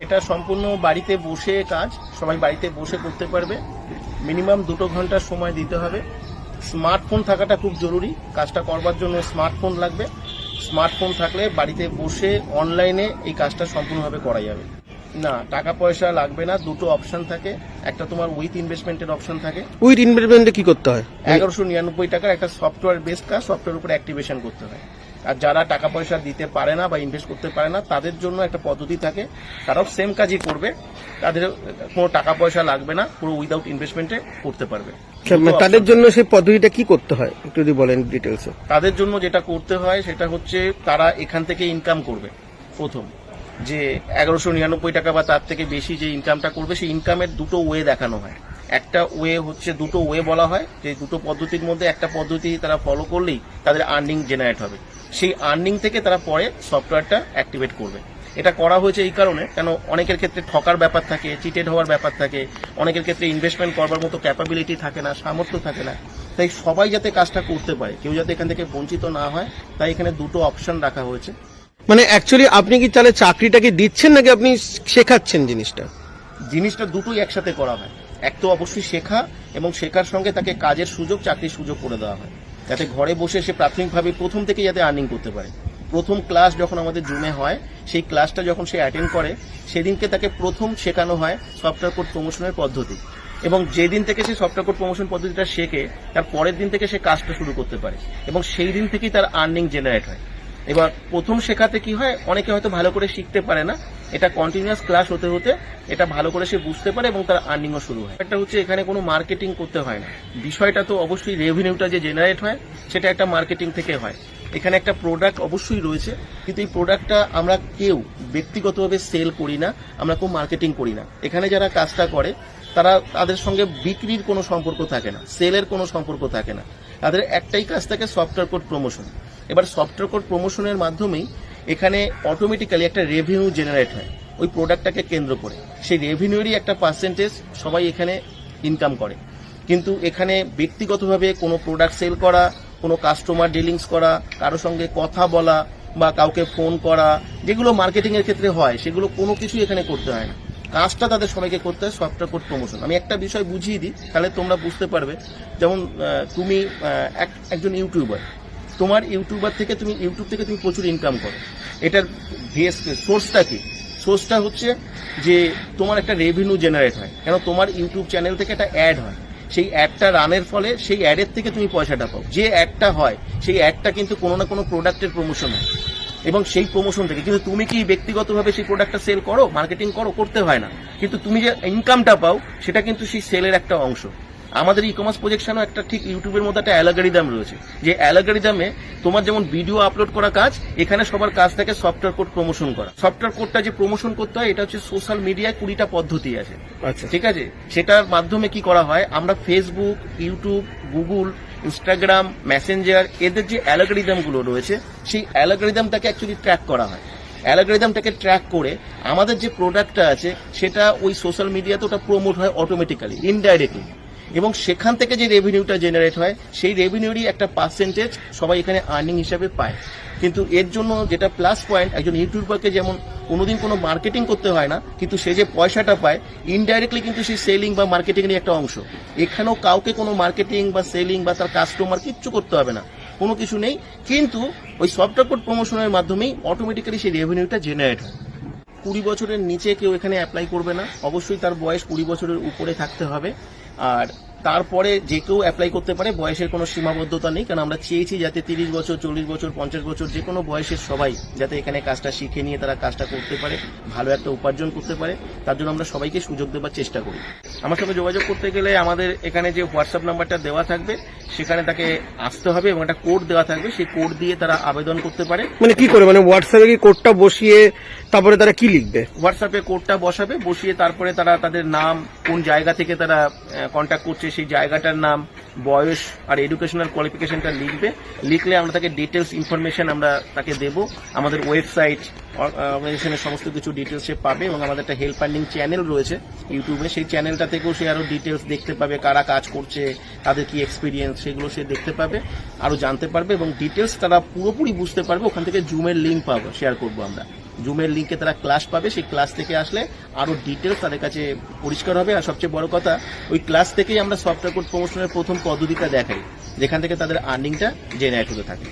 এটা সম্পূর্ণ বাড়িতে বসে কাজ, সবাই বাড়িতে বসে করতে পারবে। মিনিমাম 2 ঘন্টা সময় দিতে হবে। স্মার্টফোন থাকাটা খুব জরুরি, কাজটা করবার জন্য স্মার্টফোন লাগবে। স্মার্টফোন থাকলে বাড়িতে বসে অনলাইনে এই কাজটা সম্পূর্ণভাবে করা যাবে। না, টাকা পয়সা লাগবে না। 2টো অপশন থাকে, একটা তোমার উইথ ইনভেস্টমেন্টের অপশন থাকে। উইথ ইনভেস্টমেন্টে কি করতে হয়? 1199 টাকার একটা সফটওয়্যার বেসড কাজ, সফটওয়্যার উপরে অ্যাক্টিভেশন করতে হয়। আর যারা টাকা পয়সা দিতে পারে না বা ইনভেস্ট করতে পারে না তাদের জন্য একটা পদ্ধতি থাকে, তারাও সেম কাজই করবে, তাদের কোনো টাকা পয়সা লাগবে না, পুরো উইদাউট ইনভেস্টমেন্টে করতে পারবে। তাদের জন্য সেই পদ্ধতিটা কি করতে হয় একটু যদি বলেন ডিটেলসে। তাদের জন্য যেটা করতে হয় সেটা হচ্ছে তারা এখান থেকে ইনকাম করবে। প্রথম যে 1199 টাকা বা তার থেকে বেশি যে ইনকামটা করবে, সেই ইনকামের 2টো ওয়ে দেখানো হয়। একটা ওয়ে হচ্ছে, 2টো ওয়ে বলা হয় যে 2টো পদ্ধতির মধ্যে একটা পদ্ধতি তারা ফলো করলেই তাদের আর্নিং জেনারেট হবে। সেই আর্নিং থেকে তারা পরে সফটওয়্যারটা অ্যাক্টিভেট করবে। এটা করা হয়েছে এই কারণে, কেন অনেকের ক্ষেত্রে ঠকার ব্যাপার থাকে, চিটেড হওয়ার ব্যাপার থাকে, অনেকের ক্ষেত্রে ইনভেস্টমেন্ট করবার মতো ক্যাপাবিলিটি থাকে না, সামর্থ্য থাকে না। তাই সবাই যাতে কাজটা করতে পারে, কেউ যাতে এখান থেকে বঞ্চিত না হয়, তাই এখানে 2টো অপশন রাখা হয়েছে। মানে অ্যাকচুয়ালি আপনি কি তাহলে চাকরিটাকে দিচ্ছেন নাকি আপনি শেখাচ্ছেন জিনিসটা দুটোই একসাথে করা হয়। এক তো অবশ্যই শেখা, এবং শেখার সঙ্গে তাকে কাজের সুযোগ, চাকরির সুযোগ করে দেওয়া হয়, যাতে ঘরে বসে সে প্রাথমিকভাবে প্রথম থেকে যাতে আর্নিং করতে পারে। প্রথম ক্লাস যখন আমাদের জুমে হয়, সেই ক্লাসটা যখন সে অ্যাটেন্ড করে, সেদিনকে তাকে প্রথম শেখানো হয় সফটওয়্যার কোড প্রমোশনের পদ্ধতি, এবং যেদিন থেকে সে সফটওয়্যার কোড প্রমোশন পদ্ধতিটা শেখে, তার পরের দিন থেকে সে কাজটা শুরু করতে পারে, এবং সেই দিন থেকেই তার আর্নিং জেনারেট হয়। এবার প্রথম শেখাতে কি হয়, অনেকে হয়তো ভালো করে শিখতে পারে না, এটা কন্টিনিউয়াস ক্লাস হতে হতে এটা ভালো করে সে বুঝতে পারে এবং তার আর্নিংও শুরু হয়। একটা হচ্ছে এখানে কোনো মার্কেটিং করতে হয় না। বিষয়টা তো অবশ্যই রেভিনিউটা যে জেনারেট হয় সেটা একটা মার্কেটিং থেকে হয়। এখানে একটা প্রোডাক্ট অবশ্যই রয়েছে, কিন্তু এই প্রোডাক্টটা আমরা কেউ ব্যক্তিগতভাবে সেল করি না, আমরা কেউ মার্কেটিং করি না। এখানে যারা কাজটা করে তাদের সঙ্গে বিক্রির কোনো সম্পর্ক থাকে না, সেলের কোনো সম্পর্ক থাকে না, তাদের একটাই কাজ থাকে সফটওয়্যার কোড প্রমোশন। এবার সফটওয়্যার কোড প্রমোশনের মাধ্যমেই এখানে অটোমেটিক্যালি একটা রেভিনিউ জেনারেট হয় ওই প্রোডাক্টটাকে কেন্দ্র করে। সেই রেভিনিউরই একটা পার্সেন্টেজ সবাই এখানে ইনকাম করে। কিন্তু এখানে ব্যক্তিগতভাবে কোনো প্রোডাক্ট সেল করা, কোনো কাস্টমার ডিলিংস করা, কারোর সঙ্গে কথা বলা বা কাউকে ফোন করা, যেগুলো মার্কেটিংয়ের ক্ষেত্রে হয়, সেগুলো কোনো কিছুই এখানে করতে হয় না। কাজটা তাদের সবাইকে করতে হয় সফটওয়্যার কোড প্রমোশন। আমি একটা বিষয় বুঝিয়ে দিই, তাহলে তোমরা বুঝতে পারবে। যেমন তুমি একজন ইউটিউবার, তোমার ইউটিউব থেকে তুমি প্রচুর ইনকাম করো। এটার সোর্সটা কি? সোর্সটা হচ্ছে যে তোমার একটা রেভিনিউ জেনারেট হয়, কেন তোমার ইউটিউব চ্যানেল থেকে একটা অ্যাড হয়, সেই অ্যাডটা রানের ফলে সেই অ্যাডের থেকে তুমি পয়সাটা পাও। যে অ্যাডটা হয় সেই অ্যাডটা কিন্তু কোনো না কোনো প্রোডাক্টের প্রমোশন হয়, এবং সেই প্রমোশন থেকে কিন্তু তুমি কি ব্যক্তিগতভাবে সেই প্রোডাক্টটা সেল করো, মার্কেটিং করো, করতে হয় না, কিন্তু তুমি যে ইনকামটা পাও সেটা কিন্তু সেই সেলের একটা অংশ। আমাদের ই কমার্স প্রজেকশনও একটা ঠিক ইউটিউবের মধ্যে একটা অ্যালগরিদম রয়েছে, যে অ্যালগরিদমে তোমার যেমন ভিডিও আপলোড করা কাজ, এখানে সবার কাজ থাকে সফটওয়্যার কোড প্রমোশন করা। সফটওয়্যার কোডটা যে প্রমোশন করতে হয়, এটা হচ্ছে সোশ্যাল মিডিয়ায় 20টা পদ্ধতি আছে, আচ্ছা ঠিক আছে? সেটার মাধ্যমে কি করা হয়, আমরা Facebook, YouTube, Google, Instagram, Messenger, এদের যে অ্যালগরিদমগুলো রয়েছে, সেই অ্যালগরিদমটাকে অ্যাকচুয়ালি ট্র্যাক করা হয়। অ্যালগরিদমটাকে ট্র্যাক করে আমাদের যে প্রোডাক্টটা আছে সেটা ওই সোশ্যাল মিডিয়াতে ওটা প্রমোট হয় অটোমেটিক্যালি, ইনডাইরেক্টলি, এবং সেখান থেকে যে রেভিনিউটা জেনারেট হয় সেই রেভিনিউরই একটা পার্সেন্টেজ সবাই এখানে আর্নিং হিসাবে পায়। কিন্তু এর জন্য যেটা প্লাস পয়েন্ট, একজন ইউটিউবারকে যেমন কোনোদিন কোনো মার্কেটিং করতে হয় না, কিন্তু সে যে পয়সাটা পায় ইনডাইরেক্টলি কিন্তু সেই সেলিং বা মার্কেটিংয়েরই একটা অংশ। এখানেও কাউকে কোনো মার্কেটিং বা সেলিং বা তার কাস্টমার কিচ্ছু করতে হবে না, কোনো কিছু নেই, কিন্তু ওই সফটওয়্যার কোড প্রমোশনের মাধ্যমেই অটোমেটিক্যালি সেই রেভিনিউটা জেনারেট হয়। 20 বছরের নিচে কেউ এখানে অ্যাপ্লাই করবে না, অবশ্যই তার বয়স 20 বছরের উপরে থাকতে হবে। আর তারপরে যে কেউ অ্যাপ্লাই করতে পারে, বয়সের কোনো সীমাবদ্ধতা নেই, কারণ আমরা চেয়েছি যাতে 30 বছর, 40 বছর, 50 বছর যে কোনো বয়সের সবাই যাতে এখানে কাজটা শিখে নিয়ে তারা কাজটা করতে পারে, ভালো একটা উপার্জন করতে পারে, তার জন্য আমরা সবাইকে সুযোগ দেওয়ার চেষ্টা করি। আমার সঙ্গে যোগাযোগ করতে গেলে আমাদের এখানে যে হোয়াটসঅ্যাপ নাম্বারটা দেওয়া থাকবে সেখানে তাকে আসতে হবে, এবং একটা কোড দেওয়া থাকবে, সেই কোড দিয়ে তারা আবেদন করতে পারে। মানে কি করে, মানে হোয়াটসঅ্যাপে কি কোডটা বসিয়ে তারপরে তারা কি লিখবে? হোয়াটসঅ্যাপে কোডটা বসাবে, বসিয়ে তারপরে তারা তাদের নাম, কোন জায়গা থেকে তারা কন্ট্যাক্ট করছে সেই জায়গাটার নাম, বয়স আর এডুকেশনাল কোয়ালিফিকেশনটা লিখবে। লিখলে আমরা তাকে ডিটেলস ইনফরমেশন আমরা তাকে দেব। আমাদের ওয়েবসাইট, অর্গানাইজেশনের সমস্ত কিছু ডিটেলস সে পাবে, এবং আমাদের একটা হেল্প ফান্ডিং চ্যানেল রয়েছে ইউটিউবে, সেই চ্যানেলটা থেকেও সে আরও ডিটেলস দেখতে পাবে, কারা কাজ করছে, তাদের কি এক্সপিরিয়েন্স, সেগুলো সে দেখতে পাবে, আরও জানতে পারবে, এবং ডিটেলস তারা পুরোপুরি বুঝতে পারবে। ওখান থেকে জুমের লিঙ্ক পাবো, শেয়ার করবো আমরা, জুমের লিঙ্কে তারা ক্লাস পাবে, সেই ক্লাস থেকে আসলে আরো ডিটেলস তাদের কাছে পরিষ্কার হবে। আর সবচেয়ে বড় কথা, ওই ক্লাস থেকেই আমরা সফটওয়্যার কোড প্রমোশনের প্রথম পদ্ধতিটা দেখাই, যেখান থেকে তাদের আর্নিংটা জেনারেট হতে থাকে।